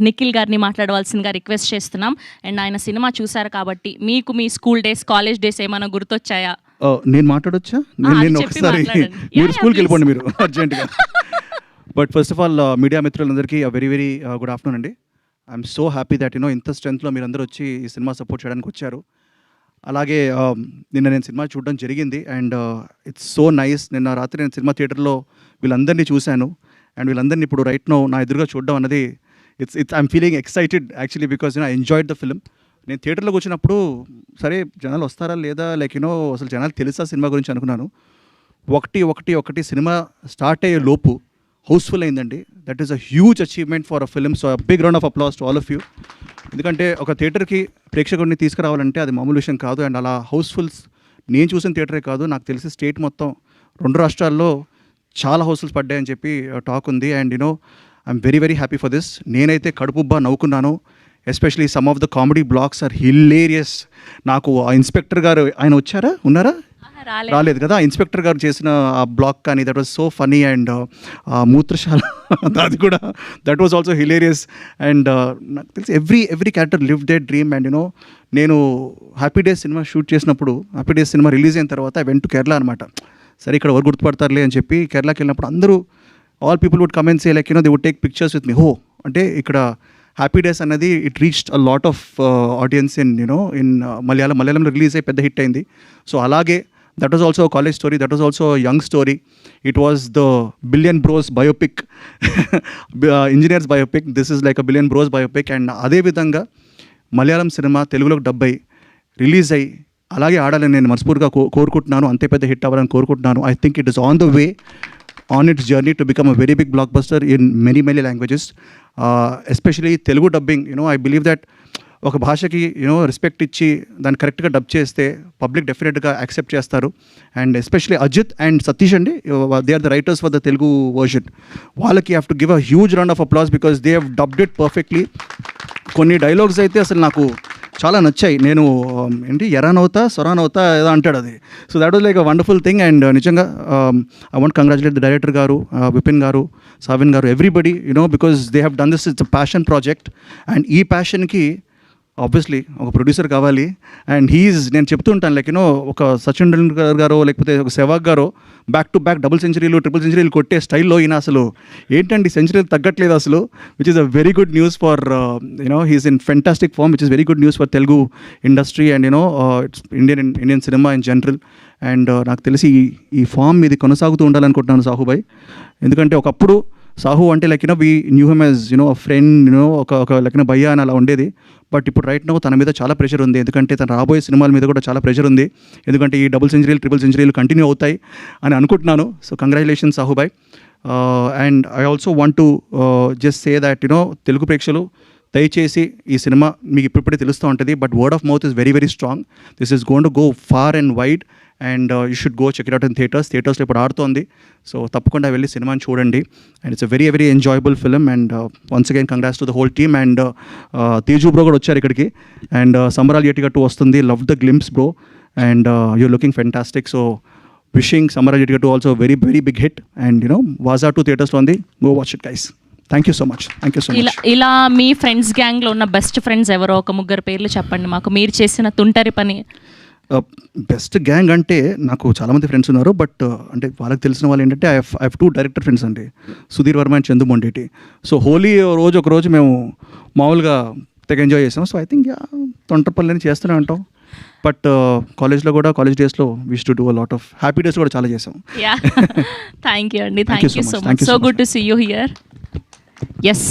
నిఖిల్ గారిని మాట్లాడవలసిందిగా రిక్వెస్ట్ చేస్తున్నాం. అండ్ ఆయన సినిమా చూసారు కాబట్టి మీకు మీ స్కూల్ డేస్, కాలేజ్ డేస్ ఏమైనా గుర్తొచ్చాయా? నేను మాట్లాడొచ్చా? నేను ఒకసారి మీరు స్కూల్కి వెళ్ళిపోండి మీరు అర్జెంటుగా. But first of all media మిత్రులందరికీ వెరీ వెరీ గుడ్ ఆఫ్టర్నూన్ అండి. ఐఎమ్ సో హ్యాపీ దట్ ఇంత స్ట్రెంత్లో మీరు అందరూ వచ్చి ఈ సినిమా సపోర్ట్ చేయడానికి వచ్చారు. అలాగే నిన్న నేను సినిమా చూడడం జరిగింది అండ్ ఇట్స్ సో నైస్. నిన్న రాత్రి నేను సినిమా థియేటర్లో వీళ్ళందరినీ చూశాను అండ్ వీళ్ళందరినీ ఇప్పుడు రైట్ నో నా ఎదురుగా చూడడం అన్నది I'm feeling excited actually because I enjoyed the film. నేను థియేటర్లోకి వచ్చినప్పుడు సరే జనాలు వస్తారా లేదా అసలు జనాలు తెలుసా సినిమా గురించి అనుకున్నాను. ఒకటి సినిమా స్టార్ట్ అయ్యే లోపు హౌస్ఫుల్ అయిందండి. That is a huge achievement for a film. So big round of applause to all of you. ఎందుకంటే ఒక థియేటర్కి ప్రేక్షకుడిని తీసుకురావాలంటే అది మామూలు విషయం కాదు. అండ్ అలా హౌస్ఫుల్స్ నేను చూసిన థియేటరే కాదు, నాకు తెలిసి స్టేట్ మొత్తం 2 రాష్ట్రాల్లో చాలా హౌస్ఫుల్స్ పడ్డాయని చెప్పి టాక్ ఉంది. And I'm very very happy for this. నేనైతే కడుపుబ్బా నవ్వుకున్నాను. Especially some of the comedy blocks are hilarious. నాకు ఆ ఇన్స్పెక్టర్ గారు ఆయన వచ్చారా ఉన్నారా? రాలేదు కదా. ఇన్స్పెక్టర్ గారు చేసిన ఆ బ్లాక్ కానీ that was so funny. And మూత్రశాల అది కూడా that was also hilarious. And నాకు తెలిసి every character live they dream. And నేను హ్యాపీ డేస్ సినిమా షూట్ చేసినప్పుడు, హ్యాపీ డేస్ సినిమా రిలీజ్ అయిన తర్వాత ఐ వెంట్ టు కేరళ అనమాట. సరే ఇక్కడ ఎవరు గుర్తుపడతారులే అని చెప్పి కేరళకి వెళ్ళినప్పుడు అందరూ all people would come and say like they would take pictures with me. అంటే ఇక్కడ హ్యాపీ డేస్ అన్నది it reached a lot of audience in మలయాళంలో రిలీజ్ అయ్యి పెద్ద హిట్ అయింది. సో అలాగే that was also a college story, that was also a young story. It was the Billion Bros biopic, engineers biopic. This is like a Billion Bros biopic. And అదే విధంగా Malayalam cinema తెలుగులోకి dub అయ్యి release అయ్యి అలాగే ఆడాలని నేను మనస్ఫూర్తిగా కోరుకుంటున్నాను. అంతే పెద్ద హిట్ అవ్వాలని కోరుకుంటున్నాను. I think it is on the way, on its journey to become a very big blockbuster in many languages, especially Telugu dubbing. I believe that ఒక భాషకి రెస్పెక్ట్ ఇచ్చి దాన్ని కరెక్ట్గా డబ్ చేస్తే పబ్లిక్ డెఫినెట్గా యాక్సెప్ట్ చేస్తారు. And especially Ajith and Satish అండి, they are the writers for the Telugu version. వాళ్ళకి have to give a huge round of applause because they have dubbed it perfectly. కొన్ని డైలాగ్స్ అయితే అసలు నాకు చాలా నచ్చాయి. నేను ఎరానవుతా సొరానవుతా ఏదో అంటాడు అది. So that was like a wonderful thing. And నిజంగా I want congratulate the director గారు, విపిన్ గారు, సావిన్ గారు, everybody because they have done this. It's a passion project. And ఈ ప్యాషన్కి ఆబ్వియస్లీ ఒక ప్రొడ్యూసర్ కావాలి. అండ్ నేను చెప్తుంటాను లైక్ ఒక సచిన్ టెండూల్కర్ గారో లేకపోతే ఒక సెవాగ్ గారో బ్యాక్ టు బ్యాక్ డబుల్ సెంచరీలు, ట్రిపుల్ సెంచరీలు కొట్టే స్టైల్లో ఈయన అసలు ఏంటండి సెంచరీలు తగ్గట్లేదు అసలు, which is a very good news for he's in fantastic form, which is very good news for Telugu industry and it's Indian cinema in general. And నాకు తెలిసి ఈ ఫామ్ ఇది కొనసాగుతూ ఉండాలనుకుంటున్నాను సాహుబాయ్. ఎందుకంటే ఒకప్పుడు సాహు అంటే like we knew him as a friend, ఒక లైక్ భయ్యా అని అలా ఉండేది. బట్ ఇప్పుడు రైట్ నో తన మీద చాలా ప్రెషర్ ఉంది. ఎందుకంటే తన రాబోయే సినిమాల మీద కూడా చాలా ప్రెషర్ ఉంది. ఎందుకంటే ఈ డబుల్ సెంచరీలు, ట్రిపుల్ సెంచరీలు కంటిన్యూ అవుతాయి అని అనుకుంటున్నాను. సో కంగ్రాచులేషన్స్ సాహుబాయ్. And I also want to just say that Telugu ప్రేక్షకులు దయచేసి ఈ సినిమా మీకు ఇప్పుడిప్పుడే తెలుస్తూ ఉంటుంది. But word of mouth is very very strong. This is gonna go far and wide. And you should go check it out in థియేటర్స్లో ఇప్పుడు ఆడుతోంది. సో తప్పకుండా వెళ్ళి సినిమాని చూడండి. And it's a very very enjoyable film. And once again congrats to the whole team. And Teju bro కూడా వచ్చారు ఇక్కడికి. అండ్ సంబరాలు ఎటిగట్టు వస్తుంది, love the glimpse bro. And you're looking fantastic. So wishing సంబరాలు ఎటిగట్టు also very very big hit. And వాజా 2 థియేటర్స్లో ఉంది. Go watch it guys. Thank you so much. ఇలా మీ ఫ్రెండ్స్ గ్యాంగ్లో ఉన్న బెస్ట్ ఫ్రెండ్స్ ఎవరో ఒక 3 పేర్లు చెప్పండి మాకు, మీరు చేసిన తుంటరి పని. బెస్ట్ గ్యాంగ్ అంటే నాకు చాలామంది ఫ్రెండ్స్ ఉన్నారు. బట్ అంటే వాళ్ళకి తెలిసిన వాళ్ళు ఏంటంటే ఐ హ్యావ్ 2 డైరెక్టర్ ఫ్రెండ్స్ అండి, సుధీర్ వర్మ అండ్ చందు మొండేటి. సో హోలీ ఒక రోజు మేము మామూలుగా తెగ ఎంజాయ్ చేసాం. సో ఐ థింక్ తొంటపల్లిని చేస్తూనే ఉంటాం. బట్ కాలేజ్ డేస్లో we to do a lot of happy days కూడా చాలా చేసాం. థ్యాంక్ యూ అండి. Thank you so much. So good to see you here. Yes.